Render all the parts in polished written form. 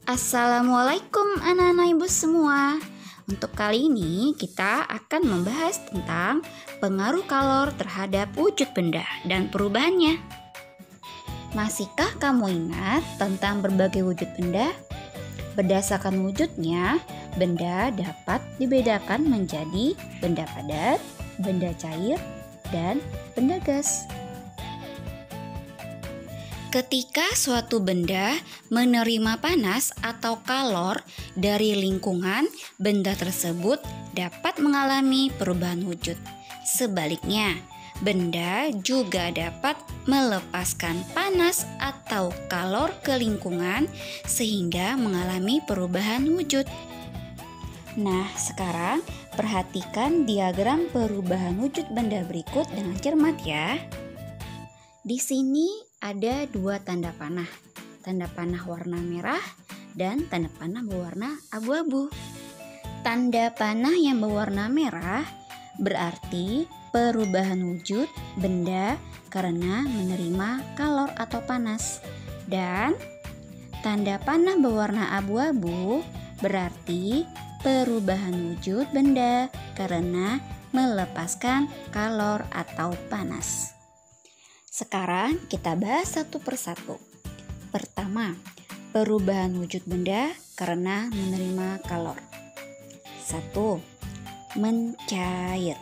Assalamualaikum anak-anak ibu semua. Untuk kali ini kita akan membahas tentang pengaruh kalor terhadap wujud benda dan perubahannya. Masihkah kamu ingat tentang berbagai wujud benda? Berdasarkan wujudnya, benda dapat dibedakan menjadi benda padat, benda cair, dan benda gas. Ketika suatu benda menerima panas atau kalor dari lingkungan, benda tersebut dapat mengalami perubahan wujud. Sebaliknya, benda juga dapat melepaskan panas atau kalor ke lingkungan sehingga mengalami perubahan wujud. Nah, sekarang perhatikan diagram perubahan wujud benda berikut dengan cermat ya. Di sini ada dua tanda panah warna merah dan tanda panah berwarna abu-abu. Tanda panah yang berwarna merah berarti perubahan wujud benda karena menerima kalor atau panas. Dan tanda panah berwarna abu-abu berarti perubahan wujud benda karena melepaskan kalor atau panas. Sekarang kita bahas satu persatu. Pertama, perubahan wujud benda karena menerima kalor. 1. Mencair.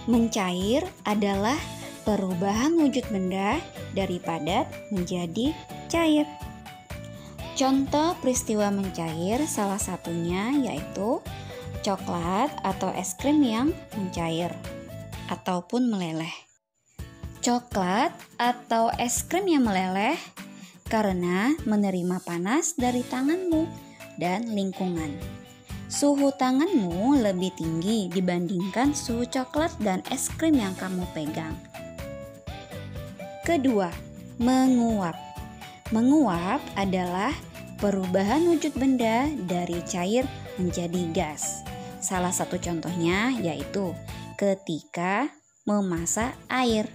Mencair adalah perubahan wujud benda dari padat menjadi cair. Contoh peristiwa mencair salah satunya yaitu coklat atau es krim yang mencair ataupun meleleh. Coklat atau es krim yang meleleh karena menerima panas dari tanganmu dan lingkungan. Suhu tanganmu lebih tinggi dibandingkan suhu coklat dan es krim yang kamu pegang. Kedua, menguap. Menguap adalah perubahan wujud benda dari cair menjadi gas. Salah satu contohnya yaitu ketika memasak air.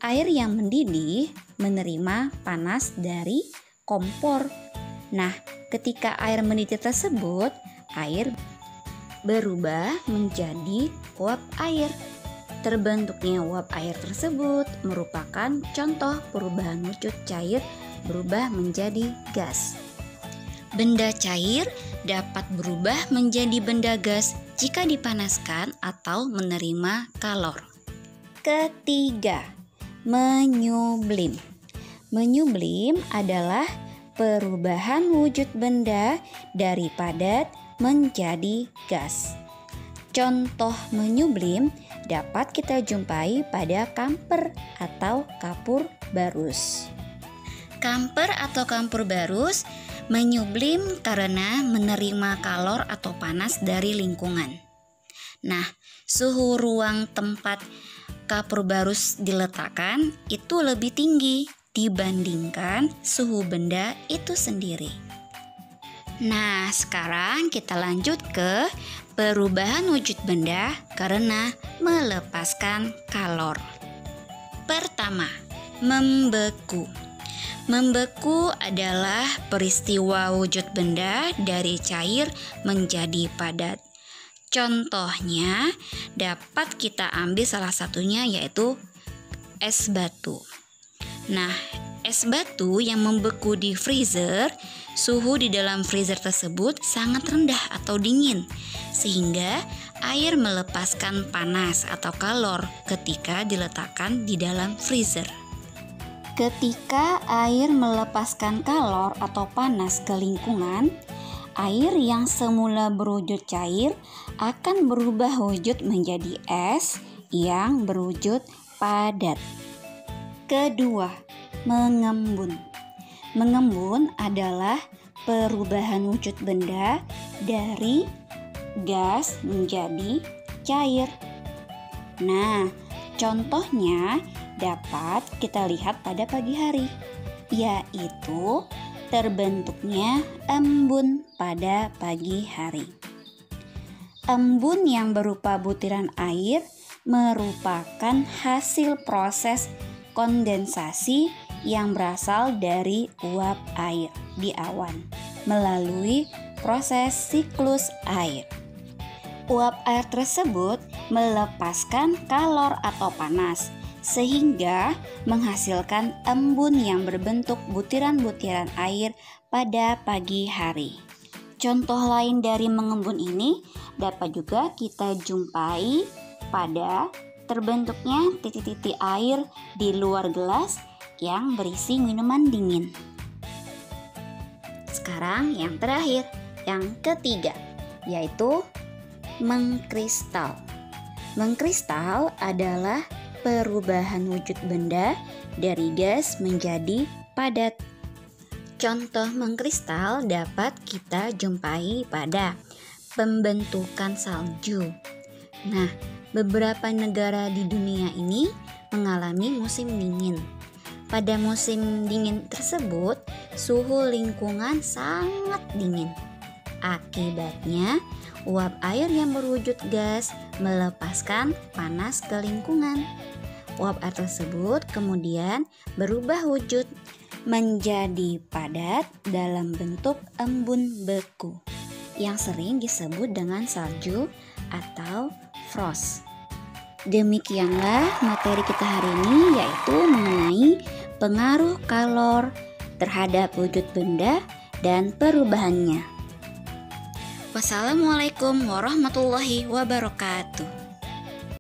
Air yang mendidih menerima panas dari kompor. Nah, ketika air mendidih tersebut, air berubah menjadi uap air. Terbentuknya uap air tersebut merupakan contoh perubahan wujud cair berubah menjadi gas. Benda cair dapat berubah menjadi benda gas jika dipanaskan atau menerima kalor. Ketiga, menyublim. Menyublim adalah perubahan wujud benda dari padat menjadi gas. Contoh menyublim dapat kita jumpai pada kamper atau kapur barus. Kamper atau kapur barus menyublim karena menerima kalor atau panas dari lingkungan. Nah, suhu ruang tempat kapur barus diletakkan itu lebih tinggi dibandingkan suhu benda itu sendiri. Nah, sekarang kita lanjut ke perubahan wujud benda karena melepaskan kalor. Pertama, membeku. Membeku adalah peristiwa wujud benda dari cair menjadi padat. Contohnya dapat kita ambil salah satunya yaitu es batu. Nah, es batu yang membeku di freezer, suhu di dalam freezer tersebut sangat rendah atau dingin, sehingga air melepaskan panas atau kalor ketika diletakkan di dalam freezer. Ketika air melepaskan kalor atau panas ke lingkungan, air yang semula berwujud cair akan berubah wujud menjadi es yang berwujud padat. Kedua, mengembun. Mengembun adalah perubahan wujud benda dari gas menjadi cair. Nah, contohnya dapat kita lihat pada pagi hari, yaitu terbentuknya embun pada pagi hari. Embun yang berupa butiran air merupakan hasil proses kondensasi yang berasal dari uap air di awan melalui proses siklus air. Uap air tersebut melepaskan kalor atau panas sehingga menghasilkan embun yang berbentuk butiran-butiran air pada pagi hari. Contoh lain dari mengembun ini dapat juga kita jumpai pada terbentuknya titik-titik air di luar gelas yang berisi minuman dingin. Sekarang yang terakhir, yang ketiga, yaitu mengkristal. Mengkristal adalah perubahan wujud benda dari gas menjadi padat. Contoh mengkristal dapat kita jumpai pada pembentukan salju. Nah, beberapa negara di dunia ini mengalami musim dingin. Pada musim dingin tersebut, suhu lingkungan sangat dingin. Akibatnya, uap air yang berwujud gas melepaskan panas ke lingkungan. Uap air tersebut kemudian berubah wujud menjadi padat dalam bentuk embun beku yang sering disebut dengan salju atau frost. Demikianlah materi kita hari ini, yaitu mengenai pengaruh kalor terhadap wujud benda dan perubahannya. Wassalamualaikum warahmatullahi wabarakatuh.